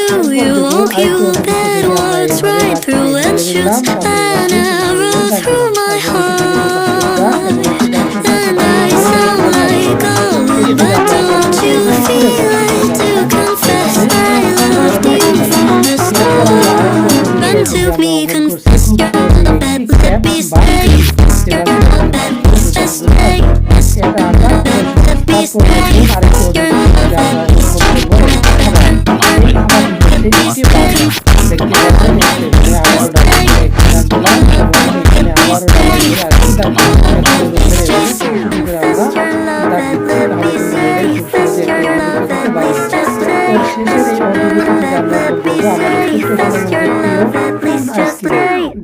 through you, hope you that walks right through and shoots an arrow through my heart. And I sound like gold, but don't you feel it to confess I loved you from the start? Run to me, confess you're not bad, let me stay. You're not bad, just stay. Let me stay. You're not bad,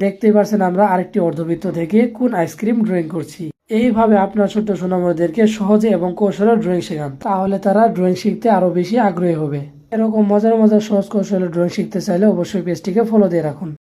দেখতেই পারছেন আমরা আরেকটি অর্ধবৃত্ত থেকে কোন ice cream drawing করছি। এইভাবে আপনার ছোট্ট সোনামণিদেরকে সহজে এবং কৌশলে ড্রয়িং শেখান, তাহলে তারা ড্রয়িং শিখতে আরো বেশি আগ্রহী হবে। এরকম মজার মজার সহজ কৌশলে ড্রয়িং শিখতে চাইলে অবশ্যই পেজটিকে ফলো দিয়ে রাখুন।